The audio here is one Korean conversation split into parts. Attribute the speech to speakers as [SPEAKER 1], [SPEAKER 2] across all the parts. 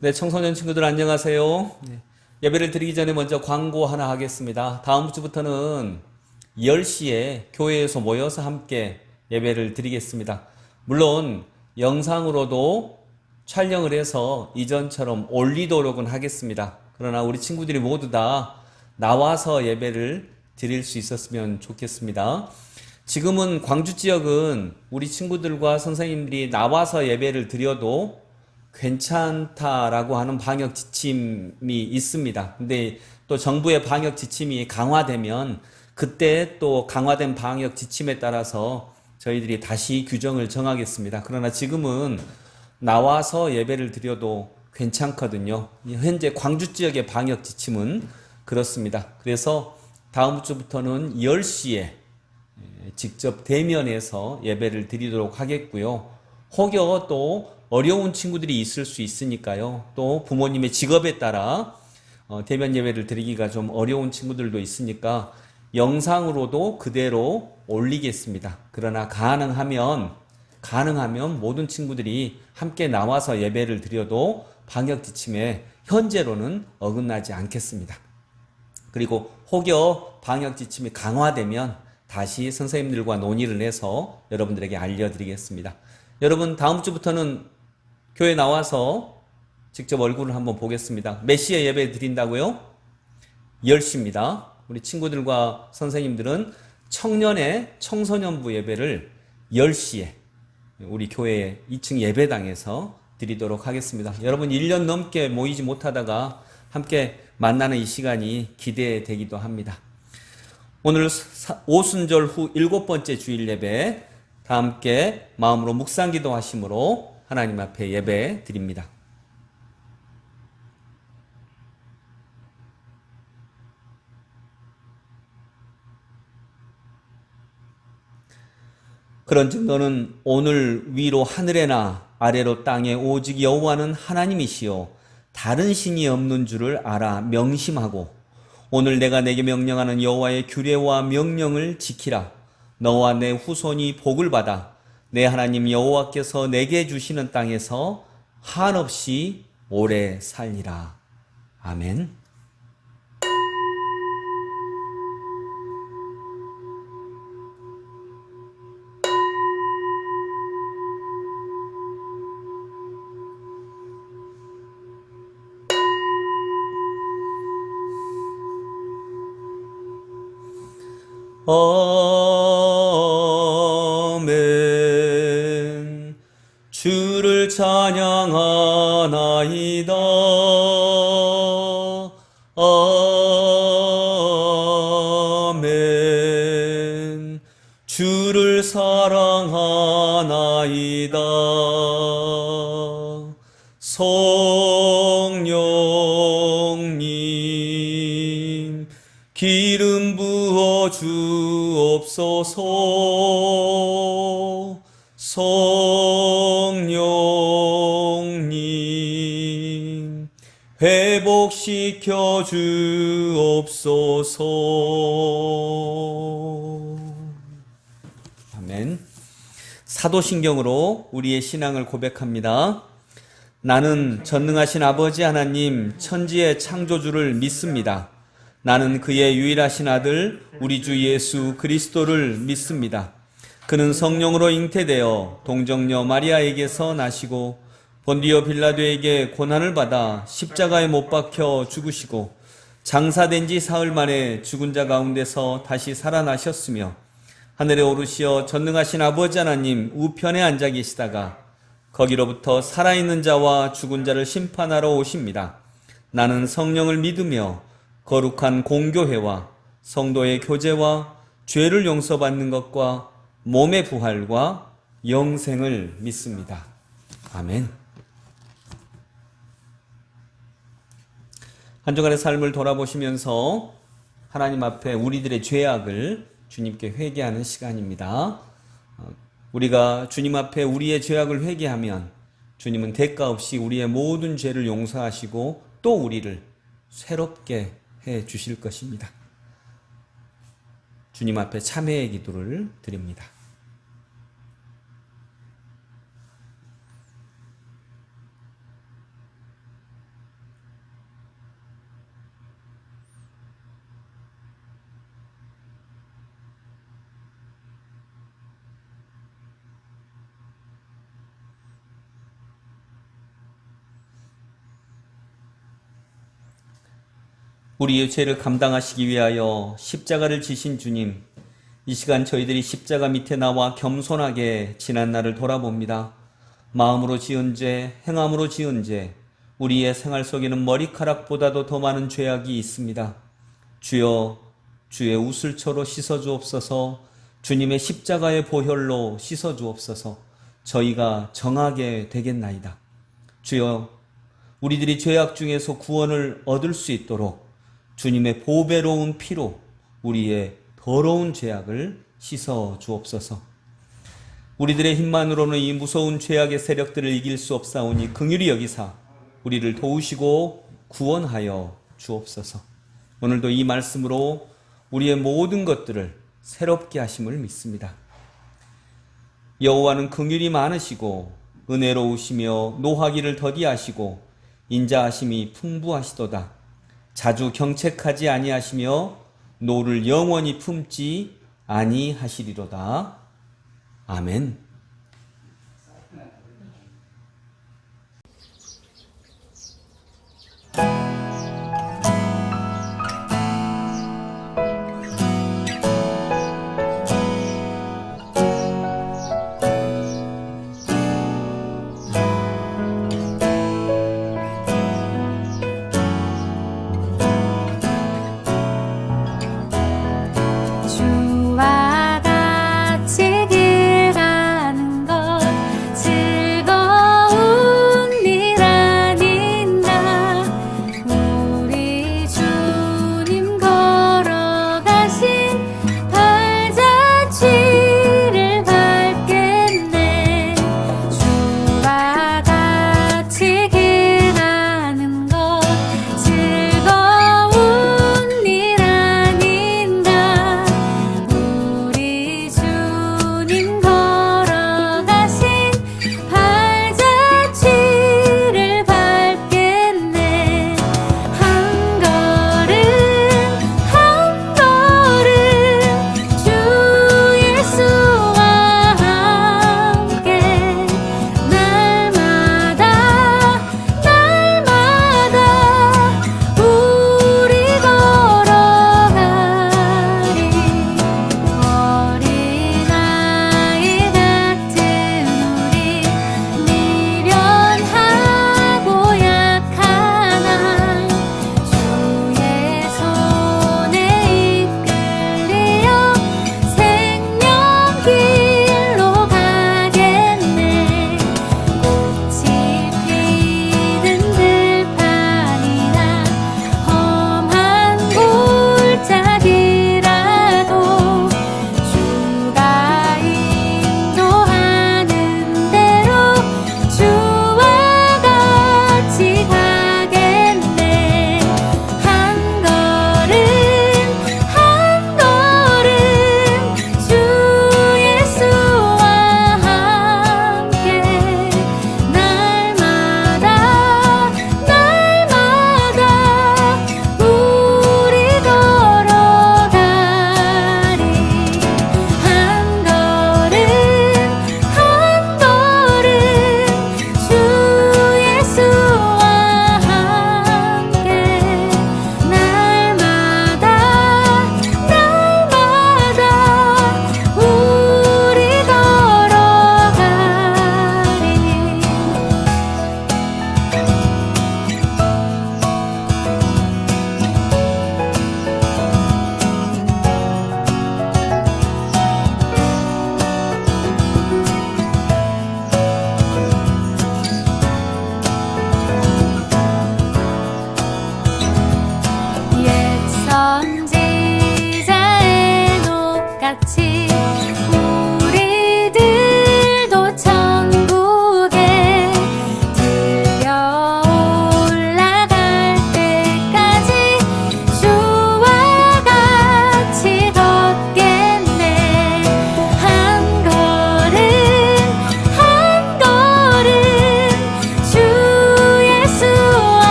[SPEAKER 1] 네, 청소년 친구들 안녕하세요. 네, 예배를 드리기 전에 먼저 광고 하나 하겠습니다. 다음 주부터는 10시에 교회에서 모여서 함께 예배를 드리겠습니다. 물론 영상으로도 촬영을 해서 이전처럼 올리도록은 하겠습니다. 그러나 우리 친구들이 모두 다 나와서 예배를 드릴 수 있었으면 좋겠습니다. 지금은 광주 지역은 우리 친구들과 선생님들이 나와서 예배를 드려도 괜찮다라고 하는 방역 지침이 있습니다. 근데 또 정부의 방역 지침이 강화되면 그때 또 강화된 방역 지침에 따라서 저희들이 다시 규정을 정하겠습니다. 그러나 지금은 나와서 예배를 드려도 괜찮거든요. 현재 광주 지역의 방역 지침은 그렇습니다. 그래서 다음 주부터는 10시에 직접 대면해서 예배를 드리도록 하겠고요. 혹여 또 어려운 친구들이 있을 수 있으니까요. 또 부모님의 직업에 따라 대면 예배를 드리기가 좀 어려운 친구들도 있으니까 영상으로도 그대로 올리겠습니다. 그러나 가능하면 모든 친구들이 함께 나와서 예배를 드려도 방역 지침에 현재로는 어긋나지 않겠습니다. 그리고 혹여 방역 지침이 강화되면 다시 선생님들과 논의를 해서 여러분들에게 알려드리겠습니다. 여러분 다음 주부터는 교회 나와서 직접 얼굴을 한번 보겠습니다. 몇 시에 예배 드린다고요? 10시입니다. 우리 친구들과 선생님들은 청년의 청소년부 예배를 10시에 우리 교회 2층 예배당에서 드리도록 하겠습니다. 여러분 1년 넘게 모이지 못하다가 함께 만나는 이 시간이 기대되기도 합니다. 오늘 오순절 후 7번째 주일 예배 다 함께 마음으로 묵상기도 하심으로 하나님 앞에 예배 드립니다. 그런즉 너는 오늘 위로 하늘에나 아래로 땅에 오직 여호와는 하나님이시요 다른 신이 없는 줄을 알아 명심하고 오늘 내가 내게 명령하는 여호와의 규례와 명령을 지키라. 너와 내 후손이 복을 받아 내 하나님 여호와께서 내게 주시는 땅에서 한없이 오래 살리라. 아멘. 아멘. 주를 찬양하나이다. 아멘. 주를 사랑하나이다. 성령님 기름 부어 주옵소서. 성령님 회복시켜 주옵소서. 아멘. 사도신경으로 우리의 신앙을 고백합니다. 나는 전능하신 아버지 하나님 천지의 창조주를 믿습니다. 나는 그의 유일하신 아들 우리 주 예수 그리스도를 믿습니다. 그는 성령으로 잉태되어 동정녀 마리아에게서 나시고 본디오 빌라도에게 고난을 받아 십자가에 못 박혀 죽으시고 장사된 지 사흘 만에 죽은 자 가운데서 다시 살아나셨으며 하늘에 오르시어 전능하신 아버지 하나님 우편에 앉아 계시다가 거기로부터 살아있는 자와 죽은 자를 심판하러 오십니다. 나는 성령을 믿으며 거룩한 공교회와 성도의 교제와 죄를 용서받는 것과 몸의 부활과 영생을 믿습니다. 아멘. 한 주간의 삶을 돌아보시면서 하나님 앞에 우리들의 죄악을 주님께 회개하는 시간입니다. 우리가 주님 앞에 우리의 죄악을 회개하면 주님은 대가 없이 우리의 모든 죄를 용서하시고 또 우리를 새롭게 해 주실 것입니다. 주님 앞에 참회의 기도를 드립니다. 우리의 죄를 감당하시기 위하여 십자가를 지신 주님, 이 시간 저희들이 십자가 밑에 나와 겸손하게 지난 날을 돌아봅니다. 마음으로 지은 죄, 행함으로 지은 죄, 우리의 생활 속에는 머리카락보다도 더 많은 죄악이 있습니다. 주여, 주의 우슬초로 씻어주옵소서. 주님의 십자가의 보혈로 씻어주옵소서. 저희가 정하게 되겠나이다. 주여, 우리들이 죄악 중에서 구원을 얻을 수 있도록 주님의 보배로운 피로 우리의 더러운 죄악을 씻어 주옵소서. 우리들의 힘만으로는 이 무서운 죄악의 세력들을 이길 수 없사오니 긍휼히 여기사 우리를 도우시고 구원하여 주옵소서. 오늘도 이 말씀으로 우리의 모든 것들을 새롭게 하심을 믿습니다. 여호와는 긍휼이 많으시고 은혜로우시며 노하기를 더디하시고 인자하심이 풍부하시도다. 자주 경책하지 아니하시며 노를 영원히 품지 아니하시리로다. 아멘.
[SPEAKER 2] 주와 같이 길 가는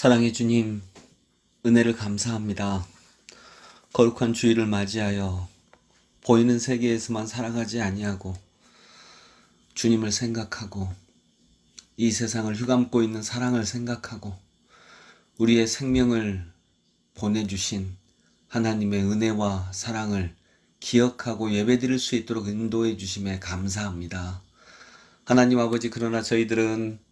[SPEAKER 1] 사랑의 주님, 은혜를 감사합니다. 거룩한 주일을 맞이하여 보이는 세계에서만 살아가지 아니하고 주님을 생각하고 이 세상을 휘감고 있는 사랑을 생각하고 우리의 생명을 보내주신 하나님의 은혜와 사랑을 기억하고 예배드릴 수 있도록 인도해 주심에 감사합니다. 하나님 아버지, 그러나 저희들은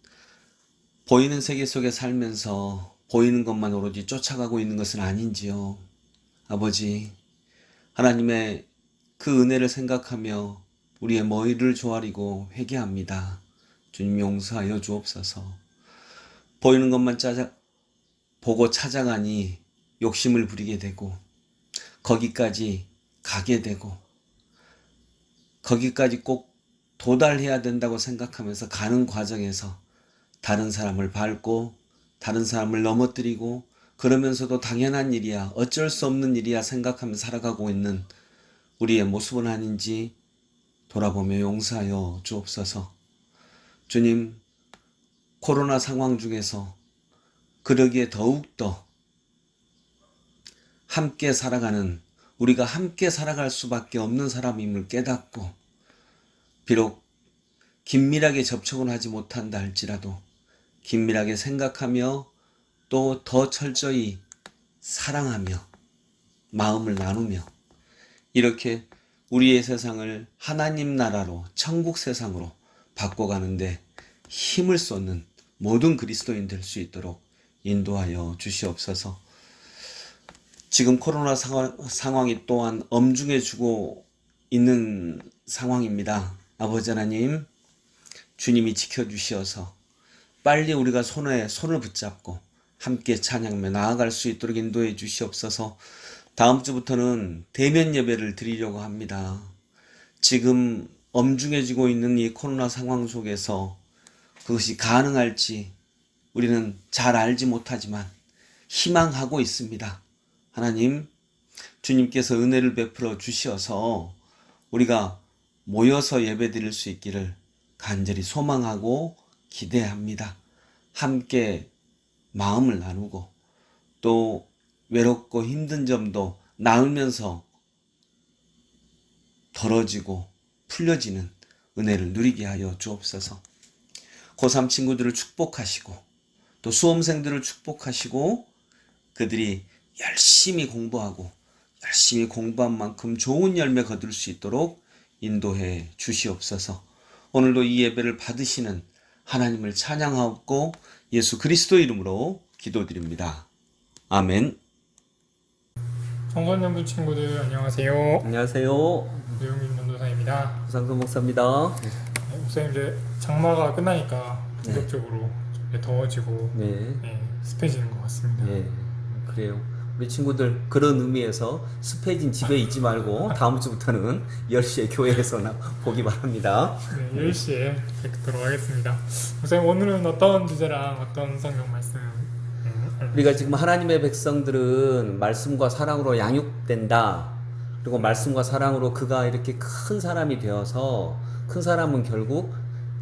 [SPEAKER 1] 보이는 세계 속에 살면서 보이는 것만 오로지 쫓아가고 있는 것은 아닌지요. 아버지, 하나님의 그 은혜를 생각하며 우리의 머리를 조아리고 회개합니다. 주님 용서하여 주옵소서. 보이는 것만 보고 찾아가니 욕심을 부리게 되고 거기까지 가게 되고 거기까지 꼭 도달해야 된다고 생각하면서 가는 과정에서 다른 사람을 밟고 다른 사람을 넘어뜨리고 그러면서도 당연한 일이야, 어쩔 수 없는 일이야 생각하면서 살아가고 있는 우리의 모습은 아닌지 돌아보며 용서하여 주옵소서. 주님, 코로나 상황 중에서 그러기에 더욱더 함께 살아가는, 우리가 함께 살아갈 수밖에 없는 사람임을 깨닫고 비록 긴밀하게 접촉은 하지 못한다 할지라도 긴밀하게 생각하며 또 더 철저히 사랑하며 마음을 나누며 이렇게 우리의 세상을 하나님 나라로, 천국 세상으로 바꿔가는데 힘을 쏟는 모든 그리스도인 될 수 있도록 인도하여 주시옵소서. 지금 코로나 상황이 또한 엄중해지고 있는 상황입니다. 아버지 하나님, 주님이 지켜주시어서 빨리 우리가 손을 붙잡고 함께 찬양하며 나아갈 수 있도록 인도해 주시옵소서. 다음 주부터는 대면 예배를 드리려고 합니다. 지금 엄중해지고 있는 이 코로나 상황 속에서 그것이 가능할지 우리는 잘 알지 못하지만 희망하고 있습니다. 하나님, 주님께서 은혜를 베풀어 주시어서 우리가 모여서 예배 드릴 수 있기를 간절히 소망하고 기대합니다. 함께 마음을 나누고 또 외롭고 힘든 점도 나누면서 덜어지고 풀려지는 은혜를 누리게 하여 주옵소서. 고3 친구들을 축복하시고 또 수험생들을 축복하시고 그들이 열심히 공부하고 열심히 공부한 만큼 좋은 열매 거둘 수 있도록 인도해 주시옵소서. 오늘도 이 예배를 받으시는 하나님을 찬양하옵고 예수 그리스도 이름으로 기도드립니다. 아멘.
[SPEAKER 2] 청소년부 친구들 안녕하세요.
[SPEAKER 1] 안녕하세요.
[SPEAKER 2] 노영민 전도사입니다.
[SPEAKER 1] 부상선 목사입니다.
[SPEAKER 2] 네, 목사님, 이제 장마가 끝나니까 본격적으로 좀 더워지고 습해지는 것 같습니다.
[SPEAKER 1] 네, 그래요. 우리 친구들 그런 의미에서 습해진 집에 있지 말고 다음 주부터는 10시에 교회에서 보기 바랍니다.
[SPEAKER 2] 네, 10시에 뵙도록 하겠습니다. 목사님, 오늘은 어떤 주제랑 어떤 성경 말씀?
[SPEAKER 1] 우리가 지금 하나님의 백성들은 말씀과 사랑으로 양육된다. 그리고 말씀과 사랑으로 그가 이렇게 큰 사람이 되어서, 큰 사람은 결국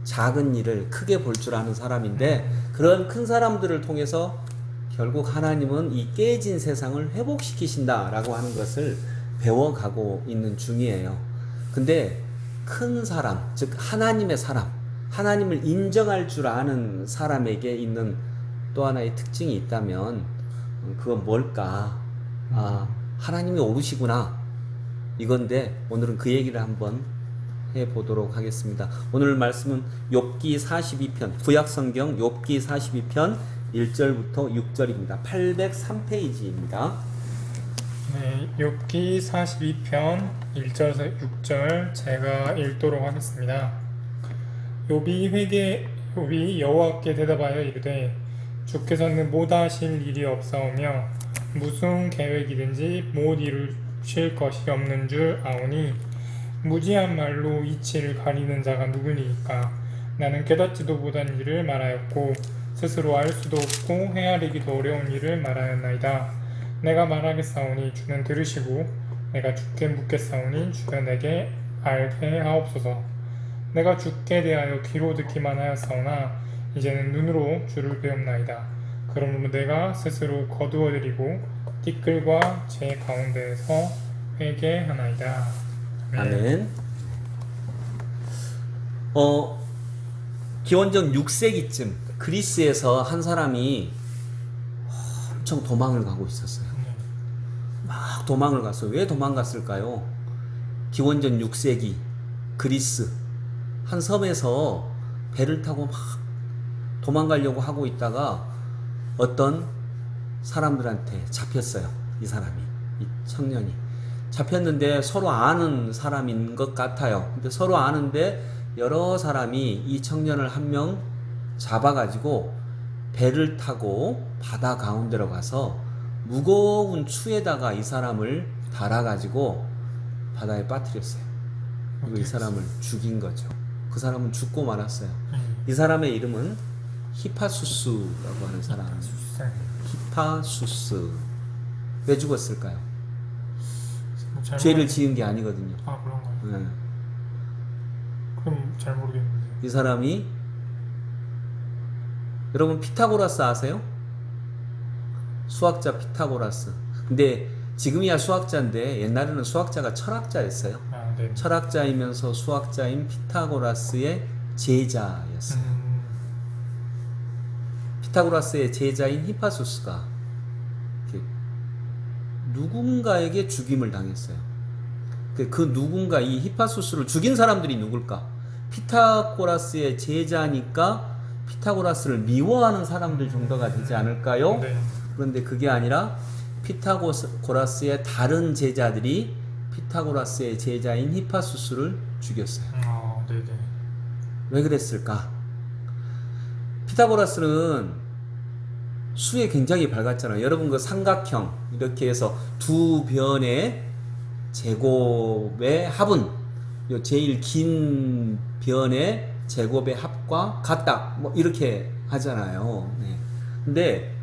[SPEAKER 1] 작은 일을 크게 볼 줄 아는 사람인데, 그런 큰 사람들을 통해서 결국 하나님은 이 깨진 세상을 회복시키신다라고 하는 것을 배워가고 있는 중이에요. 근데 큰 사람, 즉 하나님의 사람, 하나님을 인정할 줄 아는 사람에게 있는 또 하나의 특징이 있다면 그건 뭘까? 하나님이 옳으시구나, 이건데 오늘은 그 얘기를 한번 해보도록 하겠습니다. 오늘 말씀은 욥기 42편, 구약성경 욥기 42편 1절부터 6절입니다. 803페이지입니다.
[SPEAKER 2] 네, 욥기 42편 1절에서 6절 제가 읽도록 하겠습니다. 욥이 여호와께 대답하여 이르되 주께서는 못하실 일이 없사오며 무슨 계획이든지 못 이루실 것이 없는 줄 아오니 무지한 말로 이치를 가리는 자가 누구니까. 나는 깨닫지도 못한 일을 말하였고 스스로 알 수도 없고 헤아리기도 어려운 일을 말하였나이다. 내가 말하겠사오니 주는 들으시고 내가 주께 묻겠사오니 주가 내게 알게 하옵소서. 내가 주께 대하여 귀로 듣기만 하였사오나 이제는 눈으로 주를 배웁나이다. 그러므로 내가 스스로 거두어드리고 띠끌과 제 가운데에서 회개하나이다.
[SPEAKER 1] 아멘. 기원전 6세기쯤 그리스에서 한 사람이 엄청 도망을 가고 있었어요. 막 도망을 갔어요. 왜 도망갔을까요? 기원전 6세기 그리스 한 섬에서 배를 타고 막 도망가려고 하고 있다가 어떤 사람들한테 잡혔어요. 이 사람이, 이 청년이 잡혔는데 서로 아는 사람인 것 같아요. 근데 서로 아는데 여러 사람이 이 청년을 한 명 잡아가지고 배를 타고 바다 가운데로 가서 무거운 추에다가 이 사람을 달아가지고 바다에 빠뜨렸어요. 그리고 이 사람을 죽인 거죠. 그 사람은 죽고 말았어요. 이 사람의 이름은 히파수스라고 하는 사람. 히파수스. 왜 죽었을까요? 죄를 지은 게 아니거든요.
[SPEAKER 2] 아, 그런가요?
[SPEAKER 1] 네.
[SPEAKER 2] 그럼 잘 모르겠는데.
[SPEAKER 1] 이 사람이, 여러분 피타고라스 아세요? 수학자 피타고라스. 근데 지금이야 수학자인데 옛날에는 수학자가 철학자였어요.
[SPEAKER 2] 아, 네.
[SPEAKER 1] 철학자이면서 수학자인 피타고라스의 제자였어요. 피타고라스의 제자인 히파수스가 누군가에게 죽임을 당했어요. 그 누군가, 이 히파수스를 죽인 사람들이 누굴까? 피타고라스의 제자니까 피타고라스를 미워하는 사람들 정도가 되지 않을까요?
[SPEAKER 2] 네.
[SPEAKER 1] 그런데 그게 아니라 피타고라스의 다른 제자들이 피타고라스의 제자인 히파수스를 죽였어요.
[SPEAKER 2] 아, 네네.
[SPEAKER 1] 왜 그랬을까? 피타고라스는 수에 굉장히 밝았잖아요. 여러분 그 삼각형 이렇게 해서 두 변의 제곱의 합은 요 제일 긴 변의 제곱의 합과 같다. 뭐 이렇게 하잖아요. 네. 근데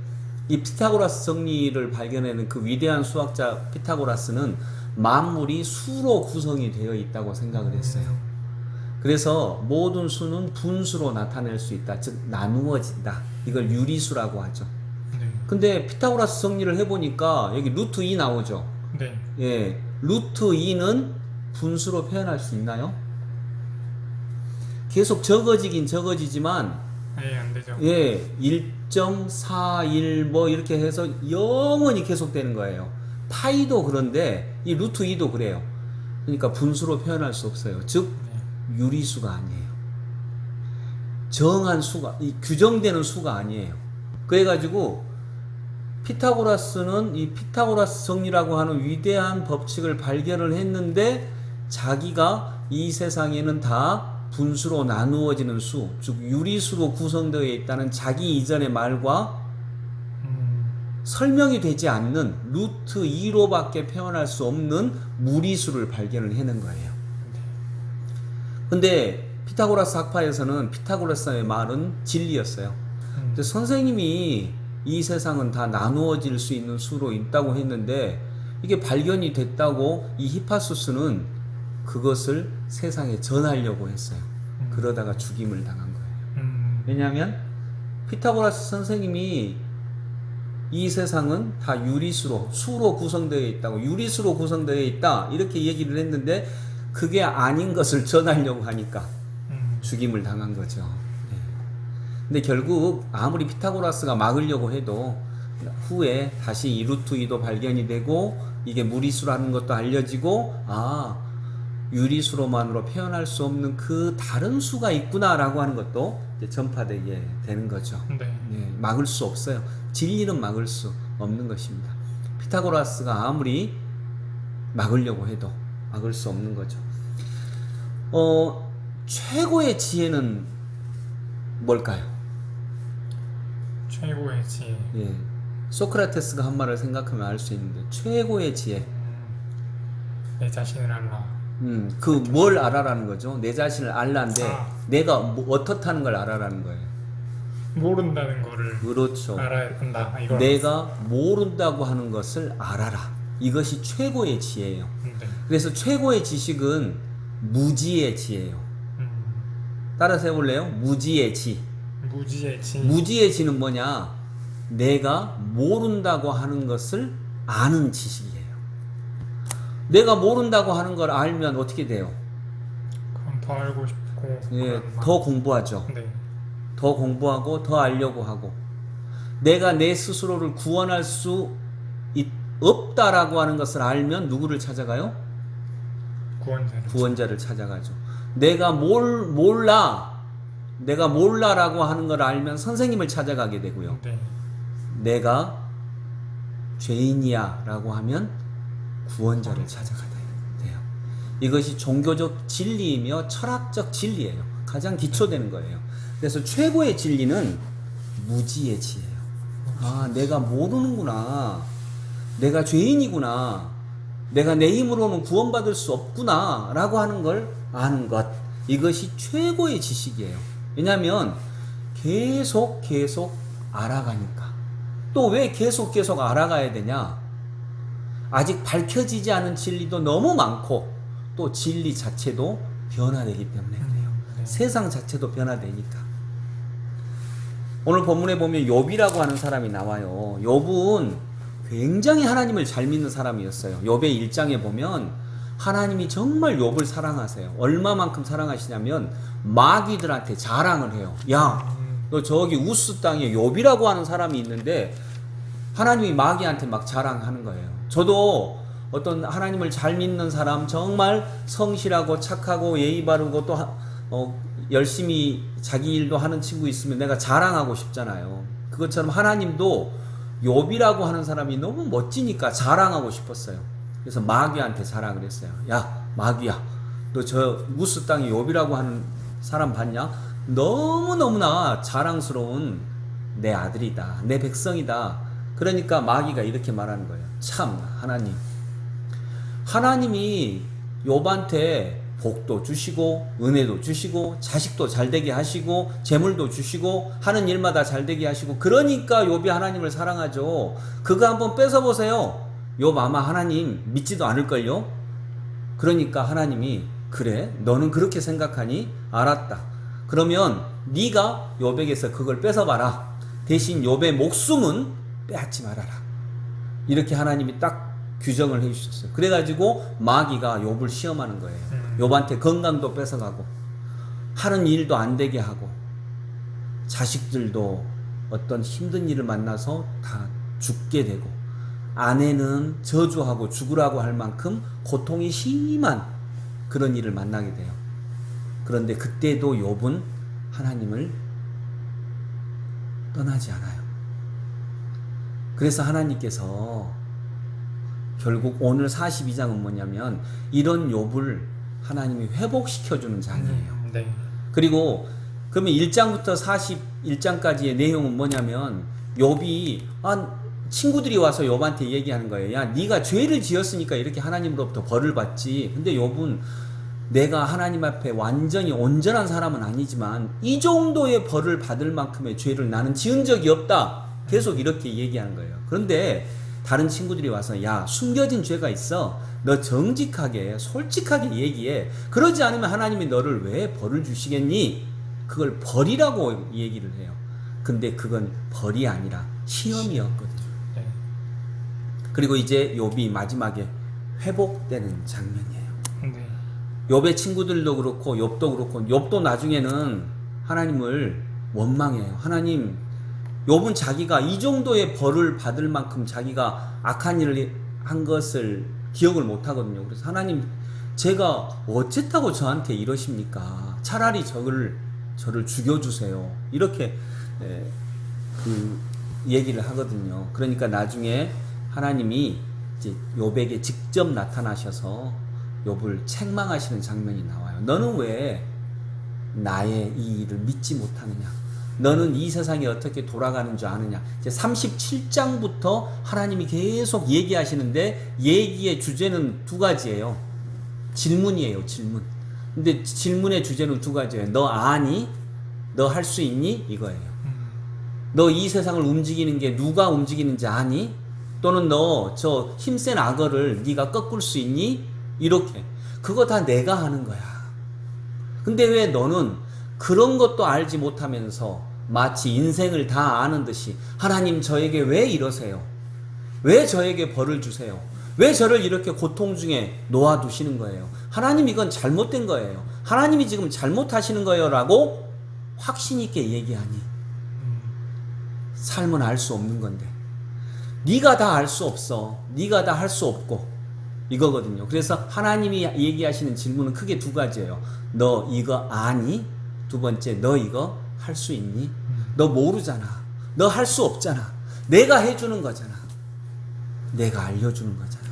[SPEAKER 1] 이 피타고라스 정리를 발견하는 그 위대한 수학자 피타고라스는 만물이 수로 구성이 되어 있다고 생각을 했어요. 그래서 모든 수는 분수로 나타낼 수 있다. 즉 나누어진다. 이걸 유리수라고 하죠.
[SPEAKER 2] 네.
[SPEAKER 1] 근데 피타고라스 정리를 해보니까 여기 루트 2 나오죠.
[SPEAKER 2] 네.
[SPEAKER 1] 예, 루트 2는 분수로 표현할 수 있나요? 계속 적어지긴 적어지지만
[SPEAKER 2] 네, 안 되죠.
[SPEAKER 1] 예, 1.41 뭐 이렇게 해서 영원히 계속되는 거예요. 파이도 그런데 이 루트 2도 그래요. 그러니까 분수로 표현할 수 없어요. 즉 유리수가 아니에요. 정한 수가, 이 규정되는 수가 아니에요. 그래가지고 피타고라스는 이 피타고라스 정리라고 하는 위대한 법칙을 발견을 했는데 자기가 이 세상에는 다 분수로 나누어지는 수, 즉 유리수로 구성되어 있다는 자기 이전의 말과 설명이 되지 않는 루트 2로밖에 표현할 수 없는 무리수를 발견을 해낸 거예요. 근데 피타고라스 학파에서는 피타고라스의 말은 진리였어요. 근데 선생님이 이 세상은 다 나누어질 수 있는 수로 있다고 했는데 이게 발견이 됐다고 이 히파수스는 그것을 세상에 전하려고 했어요. 그러다가 죽임을 당한 거예요. 왜냐하면 피타고라스 선생님이 이 세상은 다 유리수로, 수로 구성되어 있다고, 유리수로 구성되어 있다 이렇게 얘기를 했는데 그게 아닌 것을 전하려고 하니까 죽임을 당한 거죠. 네. 근데 결국 아무리 피타고라스가 막으려고 해도 후에 다시 이 루트 2도 발견이 되고 이게 무리수라는 것도 알려지고 유리수로만으로 표현할 수 없는 그 다른 수가 있구나라고 하는 것도 이제 전파되게 되는 거죠.
[SPEAKER 2] 네.
[SPEAKER 1] 네, 막을 수 없어요. 진리는 막을 수 없는 것입니다. 피타고라스가 아무리 막으려고 해도 막을 수 없는 거죠. 최고의 지혜는 뭘까요?
[SPEAKER 2] 최고의 지혜.
[SPEAKER 1] 예, 소크라테스가 한 말을 생각하면 알 수 있는데 최고의 지혜.
[SPEAKER 2] 내 자신을 알라.
[SPEAKER 1] 그 뭘 알아라는 거죠? 내 자신을 알라인데 내가 어떻다는 걸 알아라는 거예요.
[SPEAKER 2] 모른다는 거를
[SPEAKER 1] 그렇죠.
[SPEAKER 2] 알아야 한다. 이걸
[SPEAKER 1] 내가 모른다고 하는 것을 알아라. 이것이 최고의 지혜예요.
[SPEAKER 2] 네.
[SPEAKER 1] 그래서 최고의 지식은 무지의 지혜예요. 따라서 해볼래요? 무지의 지.
[SPEAKER 2] 무지의 지.
[SPEAKER 1] 무지의 지는 뭐냐? 내가 모른다고 하는 것을 아는 지식이에요. 내가 모른다고 하는 걸 알면 어떻게 돼요?
[SPEAKER 2] 그럼 더 알고 싶고
[SPEAKER 1] 예,
[SPEAKER 2] 그런 마음.
[SPEAKER 1] 더 공부하죠.
[SPEAKER 2] 네.
[SPEAKER 1] 더 공부하고 더 알려고 하고, 내가 내 스스로를 구원할 수 없다라고 하는 것을 알면 누구를 찾아가요? 구원자를 찾아가죠. 내가 내가 몰라라고 하는 걸 알면 선생님을 찾아가게 되고요.
[SPEAKER 2] 네.
[SPEAKER 1] 내가 죄인이야 라고 하면 구원자를 찾아가야 돼요. 이것이 종교적 진리이며 철학적 진리예요. 가장 기초되는 거예요. 그래서 최고의 진리는 무지의 지혜예요. 아, 내가 모르는구나. 내가 죄인이구나. 내가 내 힘으로는 구원받을 수 없구나 라고 하는 걸 아는 것. 이것이 최고의 지식이에요. 왜냐하면 계속 알아가니까. 또 왜 계속 알아가야 되냐? 아직 밝혀지지 않은 진리도 너무 많고, 또 진리 자체도 변화되기 때문에 그래요.
[SPEAKER 2] 네.
[SPEAKER 1] 세상 자체도 변화되니까. 오늘 본문에 보면 욥이라고 하는 사람이 나와요. 욥은 굉장히 하나님을 잘 믿는 사람이었어요. 욥의 1장에 보면 하나님이 정말 욥을 사랑하세요. 얼마만큼 사랑하시냐면 마귀들한테 자랑을 해요. 야, 너 저기 우스 땅에 욥이라고 하는 사람이 있는데 하나님이 마귀한테 막 자랑하는 거예요. 저도 어떤 하나님을 잘 믿는 사람, 정말 성실하고 착하고 예의 바르고 또 열심히 자기 일도 하는 친구 있으면 내가 자랑하고 싶잖아요. 그것처럼 하나님도 욥이라고 하는 사람이 너무 멋지니까 자랑하고 싶었어요. 그래서 마귀한테 자랑을 했어요. 야, 마귀야, 너 저 우스 땅에 욥이라고 하는 사람 봤냐? 너무너무나 자랑스러운 내 아들이다, 내 백성이다. 그러니까 마귀가 이렇게 말하는 거예요. 참, 하나님이 욥한테 복도 주시고 은혜도 주시고 자식도 잘되게 하시고 재물도 주시고 하는 일마다 잘되게 하시고, 그러니까 욥이 하나님을 사랑하죠. 그거 한번 뺏어보세요. 욥 아마 하나님 믿지도 않을걸요. 그러니까 하나님이, 그래, 너는 그렇게 생각하니? 알았다. 그러면 네가 욥에게서 그걸 뺏어봐라. 대신 욥의 목숨은 빼앗지 말아라. 이렇게 하나님이 딱 규정을 해주셨어요. 그래가지고 마귀가 욥을 시험하는 거예요. 욥한테 건강도 뺏어가고 하는 일도 안 되게 하고 자식들도 어떤 힘든 일을 만나서 다 죽게 되고, 아내는 저주하고 죽으라고 할 만큼 고통이 심한 그런 일을 만나게 돼요. 그런데 그때도 욥은 하나님을 떠나지 않아요. 그래서 하나님께서 결국 오늘 42장은 뭐냐면 이런 욥을 하나님이 회복시켜주는 장이에요.
[SPEAKER 2] 네.
[SPEAKER 1] 그리고 그러면 1장부터 41장까지의 내용은 뭐냐면 욥이 친구들이 와서 욥한테 얘기하는 거예요. 야, 네가 죄를 지었으니까 이렇게 하나님으로부터 벌을 받지. 근데 욥은 내가 하나님 앞에 완전히 온전한 사람은 아니지만 이 정도의 벌을 받을 만큼의 죄를 나는 지은 적이 없다. 계속 이렇게 얘기하는 거예요. 그런데 다른 친구들이 와서, 야, 숨겨진 죄가 있어. 너 정직하게 솔직하게 얘기해. 그러지 않으면 하나님이 너를 왜 벌을 주시겠니? 그걸 벌이라고 얘기를 해요. 근데 그건 벌이 아니라 시험이었거든요.
[SPEAKER 2] 네.
[SPEAKER 1] 그리고 이제 욥이 마지막에 회복되는 장면이에요.
[SPEAKER 2] 네.
[SPEAKER 1] 욥의 친구들도 그렇고 욥도 그렇고, 욥도 나중에는 하나님을 원망해요. 하나님, 욥은 자기가 이 정도의 벌을 받을 만큼 자기가 악한 일을 한 것을 기억을 못 하거든요. 그래서 하나님, 제가 어쨌다고 저한테 이러십니까? 차라리 저를 죽여주세요. 이렇게 그 얘기를 하거든요. 그러니까 나중에 하나님이 이제 욥에게 직접 나타나셔서 욥을 책망하시는 장면이 나와요. 너는 왜 나의 이 일을 믿지 못하느냐? 너는 이 세상이 어떻게 돌아가는 줄 아느냐? 이제 37장부터 하나님이 계속 얘기하시는데 얘기의 주제는 두 가지예요. 질문이에요, 질문. 근데 질문의 주제는 두 가지예요. 너 아니? 너 할 수 있니? 이거예요. 너 이 세상을 움직이는 게 누가 움직이는지 아니? 또는 너 저 힘센 악어를 네가 꺾을 수 있니? 이렇게. 그거 다 내가 하는 거야. 근데 왜 너는 그런 것도 알지 못하면서 마치 인생을 다 아는 듯이 하나님 저에게 왜 이러세요? 왜 저에게 벌을 주세요? 왜 저를 이렇게 고통 중에 놓아두시는 거예요? 하나님 이건 잘못된 거예요. 하나님이 지금 잘못하시는 거예요 라고 확신 있게 얘기하니 삶은 알 수 없는 건데 네가 다 알 수 없어. 네가 다 할 수 없고 이거거든요. 그래서 하나님이 얘기하시는 질문은 크게 두 가지예요. 너 이거 아니? 두 번째, 너 이거 할 수 있니? 너 모르잖아. 너 할 수 없잖아. 내가 해주는 거잖아. 내가 알려주는 거잖아.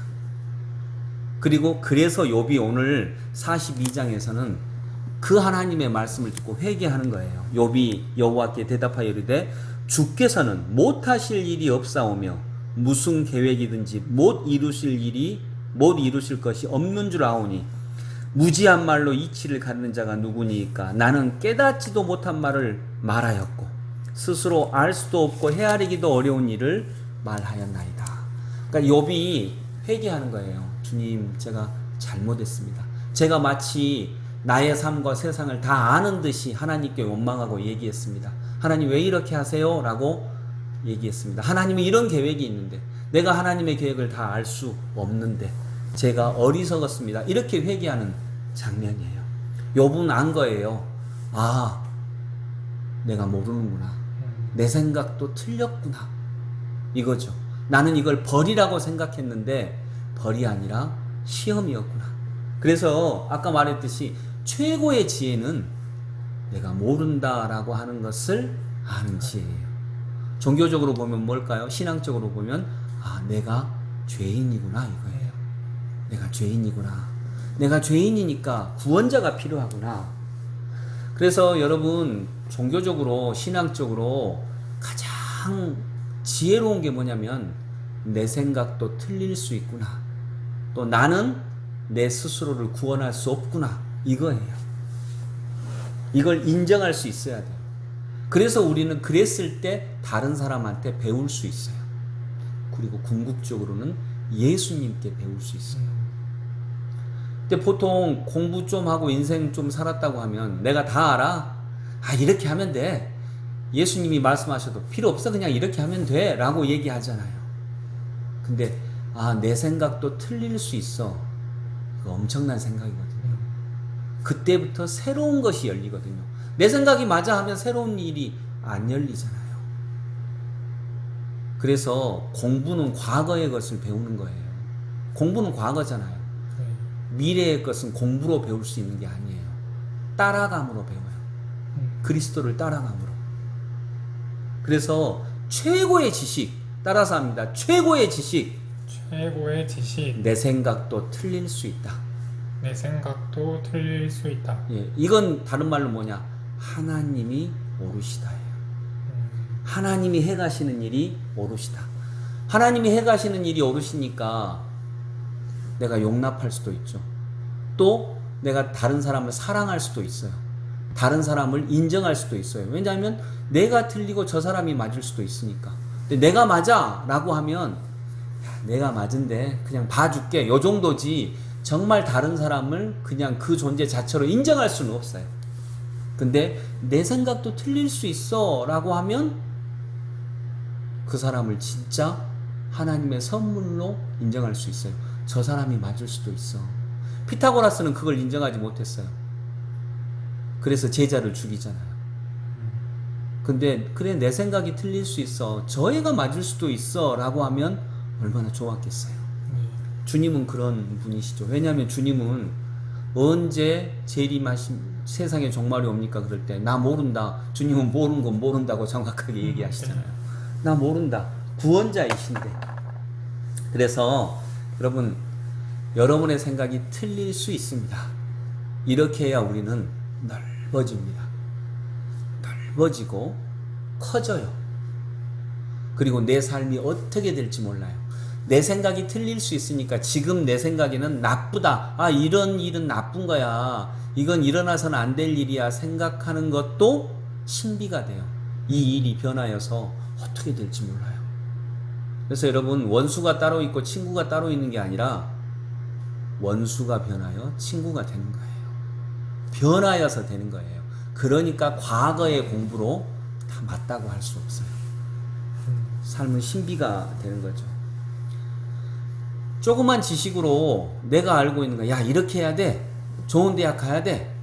[SPEAKER 1] 그리고 그래서 욥이 오늘 42장에서는 그 하나님의 말씀을 듣고 회개하는 거예요. 욥이 여호와께 대답하여 이르되 주께서는 못하실 일이 없사오며 무슨 계획이든지 못 이루실 것이 없는 줄 아오니 무지한 말로 이치를 가르는 자가 누구니까 나는 깨닫지도 못한 말을 말하였고 스스로 알 수도 없고 헤아리기도 어려운 일을 말하였나이다. 그러니까 욥이 회개하는 거예요. 주님, 제가 잘못했습니다. 제가 마치 나의 삶과 세상을 다 아는 듯이 하나님께 원망하고 얘기했습니다. 하나님 왜 이렇게 하세요? 라고 얘기했습니다. 하나님이 이런 계획이 있는데 내가 하나님의 계획을 다 알 수 없는데 제가 어리석었습니다. 이렇게 회개하는 장면이에요. 욥은 안 거예요. 아, 내가 모르는구나. 내 생각도 틀렸구나. 이거죠. 나는 이걸 벌이라고 생각했는데 벌이 아니라 시험이었구나. 그래서 아까 말했듯이 최고의 지혜는 내가 모른다라고 하는 것을 아는 지혜예요. 종교적으로 보면 뭘까요? 신앙적으로 보면 아, 내가 죄인이구나 이거예요. 내가 죄인이구나. 내가 죄인이니까 구원자가 필요하구나. 그래서 여러분 종교적으로 신앙적으로 가장 지혜로운 게 뭐냐면 내 생각도 틀릴 수 있구나. 또 나는 내 스스로를 구원할 수 없구나. 이거예요. 이걸 인정할 수 있어야 돼요. 그래서 우리는 그랬을 때 다른 사람한테 배울 수 있어요. 그리고 궁극적으로는 예수님께 배울 수 있어요. 근데 보통 공부 좀 하고 인생 좀 살았다고 하면 내가 다 알아? 아, 이렇게 하면 돼. 예수님이 말씀하셔도 필요 없어. 그냥 이렇게 하면 돼. 라고 얘기하잖아요. 근데 아, 내 생각도 틀릴 수 있어. 그거 엄청난 생각이거든요. 그때부터 새로운 것이 열리거든요. 내 생각이 맞아 하면 새로운 일이 안 열리잖아요. 그래서 공부는 과거의 것을 배우는 거예요. 공부는 과거잖아요. 미래의 것은 공부로 배울 수 있는 게 아니에요. 따라감으로 배워요. 그리스도를 따라감으로. 그래서 최고의 지식, 따라서 합니다. 최고의 지식.
[SPEAKER 2] 최고의 지식.
[SPEAKER 1] 내 생각도 틀릴 수 있다.
[SPEAKER 2] 내 생각도 틀릴 수 있다.
[SPEAKER 1] 예, 이건 다른 말로 뭐냐? 하나님이 오르시다예요. 하나님이 해가시는 일이 오르시다. 하나님이 해가시는 일이 오르시니까 내가 용납할 수도 있죠. 또 내가 다른 사람을 사랑할 수도 있어요. 다른 사람을 인정할 수도 있어요. 왜냐하면 내가 틀리고 저 사람이 맞을 수도 있으니까. 근데 내가 맞아 라고 하면 야, 내가 맞은데 그냥 봐줄게 요 정도지 정말 다른 사람을 그냥 그 존재 자체로 인정할 수는 없어요. 근데 내 생각도 틀릴 수 있어 라고 하면 그 사람을 진짜 하나님의 선물로 인정할 수 있어요. 저 사람이 맞을 수도 있어. 피타고라스는 그걸 인정하지 못했어요. 그래서 제자를 죽이잖아요. 근데 그래 내 생각이 틀릴 수 있어. 저 애가 맞을 수도 있어 라고 하면 얼마나 좋았겠어요. 주님은 그런 분이시죠. 왜냐하면 주님은 언제 재림하신 세상에 종말이 옵니까? 그럴 때 나 모른다. 주님은 모르는 건 모른다고 정확하게 얘기하시잖아요. 나 모른다. 구원자이신데. 그래서 여러분, 여러분의 생각이 틀릴 수 있습니다. 이렇게 해야 우리는 넓어집니다. 넓어지고 커져요. 그리고 내 삶이 어떻게 될지 몰라요. 내 생각이 틀릴 수 있으니까 지금 내 생각에는 나쁘다. 아, 이런 일은 나쁜 거야. 이건 일어나서는 안 될 일이야. 생각하는 것도 신비가 돼요. 이 일이 변하여서 어떻게 될지 몰라요. 그래서 여러분, 원수가 따로 있고 친구가 따로 있는 게 아니라 원수가 변하여 친구가 되는 거예요. 변하여서 되는 거예요. 그러니까 과거의 공부로 다 맞다고 할 수 없어요. 삶은 신비가 되는 거죠. 조그만 지식으로 내가 알고 있는 거, 야, 이렇게 해야 돼. 좋은 대학 가야 돼.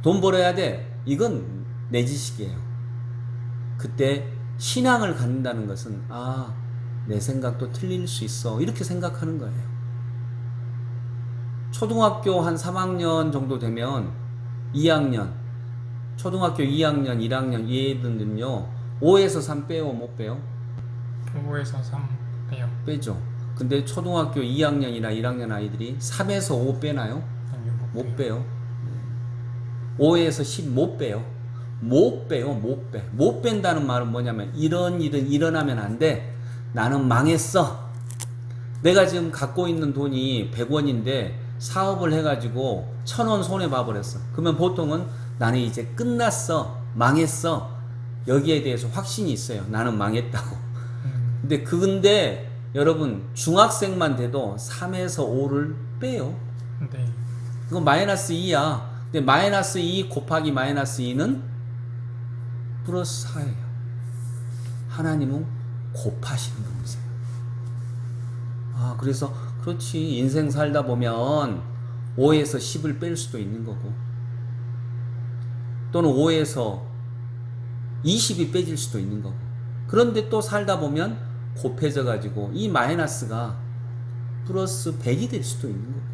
[SPEAKER 1] 돈 벌어야 돼. 이건 내 지식이에요. 그때 신앙을 갖는다는 것은, 아, 내 생각도 틀릴 수 있어. 이렇게 생각하는 거예요. 초등학교 한 3학년 정도 되면 2학년, 초등학교 2학년, 1학년 이 애들은요, 5에서 3 빼요, 못 빼요?
[SPEAKER 2] 5에서 3 빼요.
[SPEAKER 1] 빼죠. 근데 초등학교 2학년이나 1학년 아이들이 3에서 5 빼나요?
[SPEAKER 2] 아니요,
[SPEAKER 1] 못 빼요. 5에서 10 못 빼요. 못 빼요, 못 빼. 못 뺀다는 말은 뭐냐면, 이런 일은 일어나면 안 돼. 나는 망했어. 내가 지금 갖고 있는 돈이 100원인데 사업을 해가지고 1000원 손해봐버렸어. 그러면 보통은 나는 이제 끝났어. 망했어. 여기에 대해서 확신이 있어요. 나는 망했다고. 근데 여러분, 중학생만 돼도 3에서 5를 빼요.
[SPEAKER 2] 네.
[SPEAKER 1] 이거 마이너스 2야. 근데 마이너스 2 곱하기 마이너스 2는 플러스 4예요. 하나님은 곱하시는 분이세요. 아, 그래서 그렇지. 인생 살다 보면 5에서 10을 뺄 수도 있는 거고, 또는 5에서 20이 빼질 수도 있는 거고, 그런데 또 살다 보면 곱해져 가지고 이 마이너스가 플러스 100이 될 수도 있는 거고,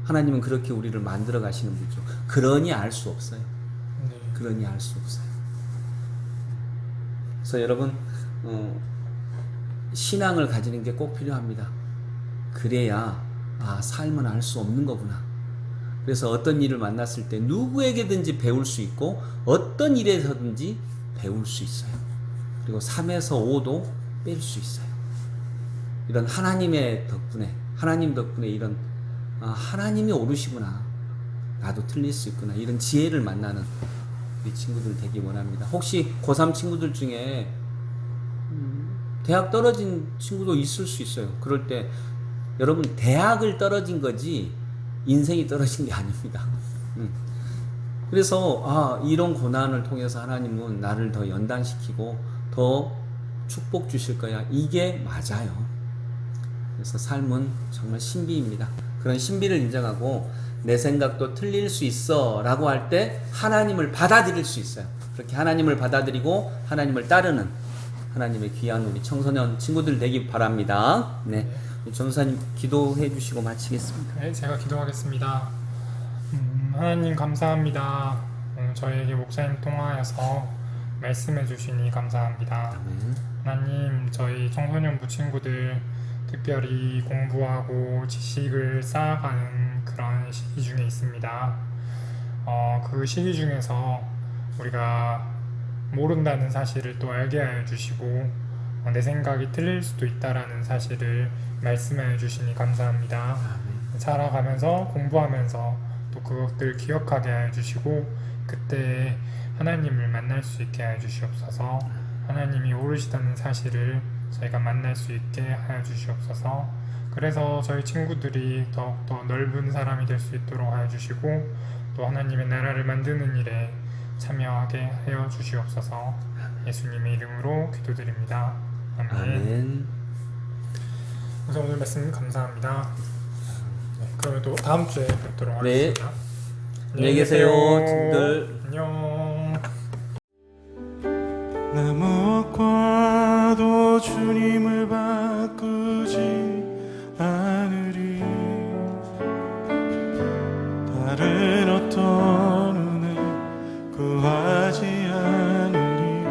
[SPEAKER 1] 하나님은 그렇게 우리를 만들어 가시는 분이죠. 그러니 알 수 없어요.
[SPEAKER 2] 네.
[SPEAKER 1] 그러니 알 수 없어요. 그래서 여러분, 신앙을 가지는 게 꼭 필요합니다. 그래야, 아, 삶은 알 수 없는 거구나. 그래서 어떤 일을 만났을 때 누구에게든지 배울 수 있고, 어떤 일에서든지 배울 수 있어요. 그리고 3에서 5도 뺄 수 있어요. 이런 하나님의 덕분에, 하나님 덕분에 이런, 아, 하나님이 옳으시구나, 나도 틀릴 수 있구나, 이런 지혜를 만나는 우리 친구들 되기 원합니다. 혹시 고3 친구들 중에 대학 떨어진 친구도 있을 수 있어요. 그럴 때 여러분, 대학을 떨어진 거지 인생이 떨어진 게 아닙니다. 그래서, 아, 이런 고난을 통해서 하나님은 나를 더 연단시키고 더 축복 주실 거야. 이게 맞아요. 그래서 삶은 정말 신비입니다. 그런 신비를 인정하고 내 생각도 틀릴 수 있어 라고 할 때 하나님을 받아들일 수 있어요. 그렇게 하나님을 받아들이고 하나님을 따르는 하나님의 귀한 우리 청소년 친구들 되기 바랍니다. 네, 전사님 기도해 주시고 마치겠습니다.
[SPEAKER 2] 네, 제가 기도하겠습니다. 하나님 감사합니다. 저에게 목사님 통하여서 말씀해 주시니 감사합니다. 하나님, 저희 청소년부 친구들 특별히 공부하고 지식을 쌓아가는 그런 시기 중에 있습니다. 그 시기 중에서 우리가 모른다는 사실을 또 알게 하여 주시고, 내 생각이 틀릴 수도 있다라는 사실을 말씀하여 주시니 감사합니다. 살아가면서 공부하면서 또 그것들 기억하게 하여 주시고, 그때 하나님을 만날 수 있게 하여 주시옵소서. 하나님이 옳으시다는 사실을 저희가 만날 수 있게 하여 주시옵소서. 그래서 저희 친구들이 더욱더 넓은 사람이 될 수 있도록 하여 주시고, 또 하나님의 나라를 만드는 일에 참여하게 하여 주시옵소서. 예수님의 이름으로 기도드립니다. 아멘.
[SPEAKER 1] 아멘.
[SPEAKER 2] 그래서 오늘 말씀 감사합니다. 네, 그러면 또 다음 주에 뵙도록
[SPEAKER 1] 네.
[SPEAKER 2] 하겠습니다.
[SPEAKER 1] 안녕히 계세요, 친구들.
[SPEAKER 2] 안녕.
[SPEAKER 3] 나 무엇과도 주님을 바꾸지 않으리. 다른 어떤 은혜 구하지 않으리.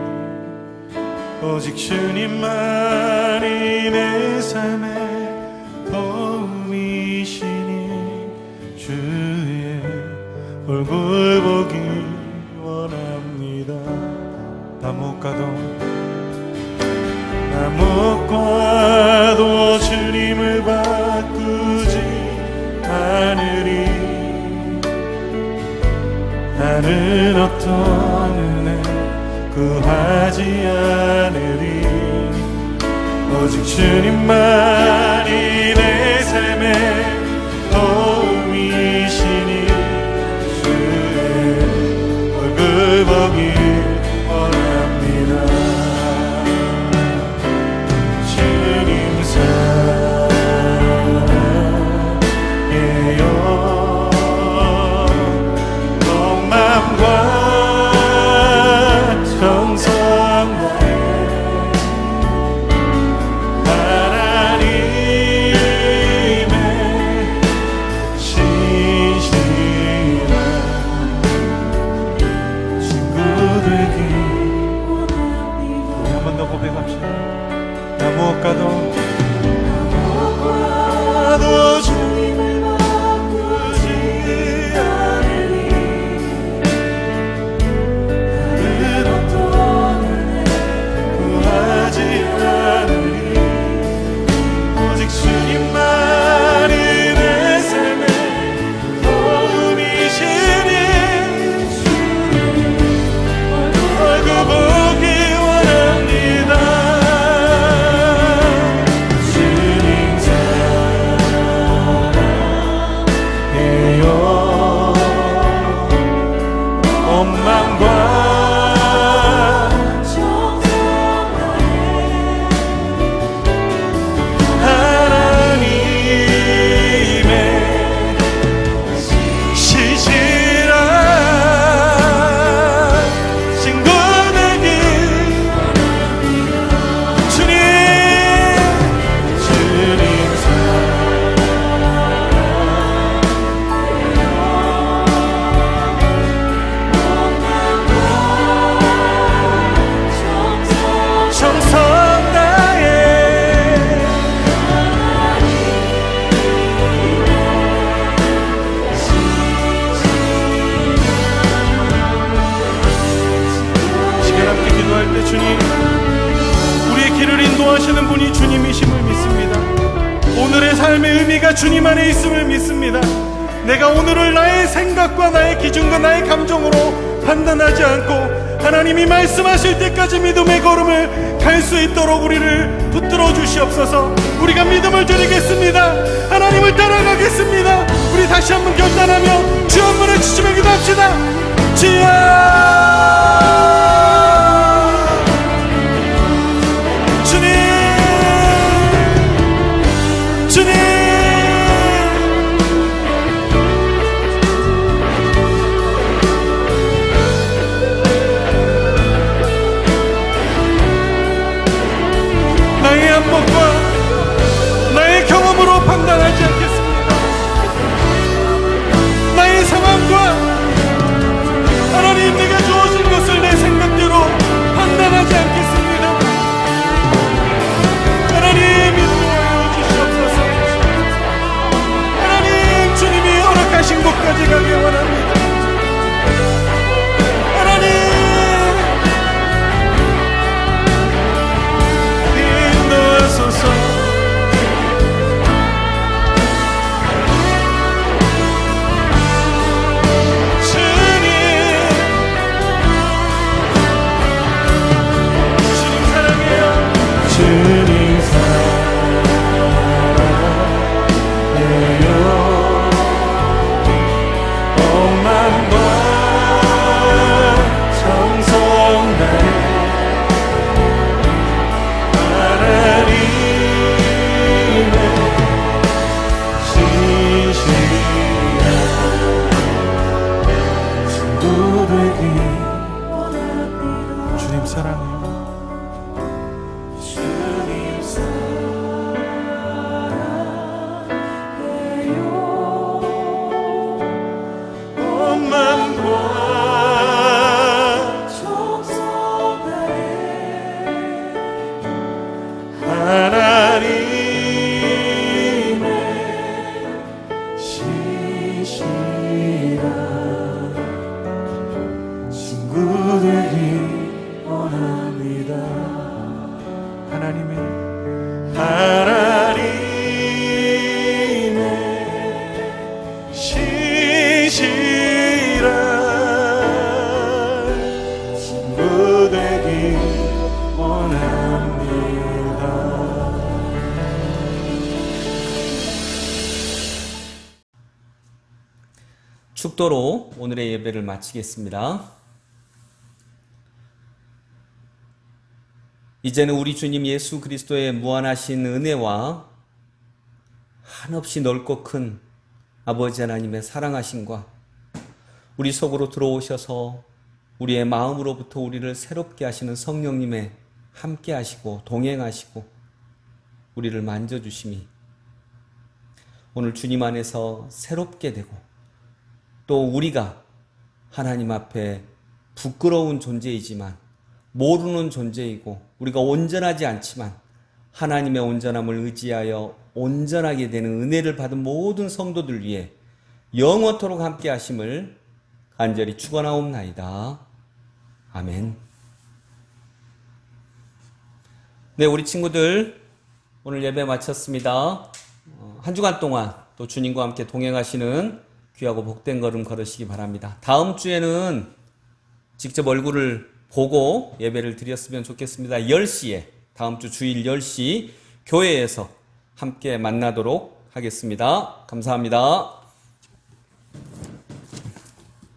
[SPEAKER 3] 오직 주님만이 내 삶의 도움이시니 주의 얼굴 보기 원합니다. 못 가도 주님을 바꾸지 않으리. 나는 어떤 은혜 구하지 않으리. 오직 주님만이 내 삶의 도움이시니 주의 의미가 주님 안에 있음을 믿습니다. 내가 오늘을 나의 생각과 나의 기준과 나의 감정으로 판단하지 않고 하나님이 말씀하실 때까지 믿음의 걸음을 갈 수 있도록 우리를 붙들어 주시옵소서. 우리가 믿음을 드리겠습니다. 하나님을 따라가겠습니다. 우리 다시 한번 결단하며 주 한 번에 주님의 기도합시다. 주여, 주님, 주님, 나의 안목과 나의 경험으로 판단하지 않겠습니다. 나의 상황과 하나님 내가 주어진 것을 내 생각대로 판단하지 않겠습니다. 하나님 인도하여 주시옵소서. 하나님 주님이 허락하신 곳까지 가기 원합니다. 하나님 인도하소서. 주님 사랑해요. 온 마음과 정성 다해 하나님의 신실한 친구 되기 원합니다. 주님 사랑해요.
[SPEAKER 1] 축도로 오늘의 예배를 마치겠습니다. 이제는 우리 주님 예수 그리스도의 무한하신 은혜와 한없이 넓고 큰 아버지 하나님의 사랑하심과 우리 속으로 들어오셔서 우리의 마음으로부터 우리를 새롭게 하시는 성령님의 함께 하시고 동행하시고 우리를 만져주심이 오늘 주님 안에서 새롭게 되고 또 우리가 하나님 앞에 부끄러운 존재이지만 모르는 존재이고 우리가 온전하지 않지만 하나님의 온전함을 의지하여 온전하게 되는 은혜를 받은 모든 성도들 위해 영원토록 함께 하심을 간절히 축원하옵나이다. 아멘. 네, 우리 친구들 오늘 예배 마쳤습니다. 한 주간 동안 또 주님과 함께 동행하시는 귀하고 복된 걸음 걸으시기 바랍니다. 다음 주에는 직접 얼굴을 보고 예배를 드렸으면 좋겠습니다. 10시에 다음 주 주일 10시 교회에서 함께 만나도록 하겠습니다. 감사합니다.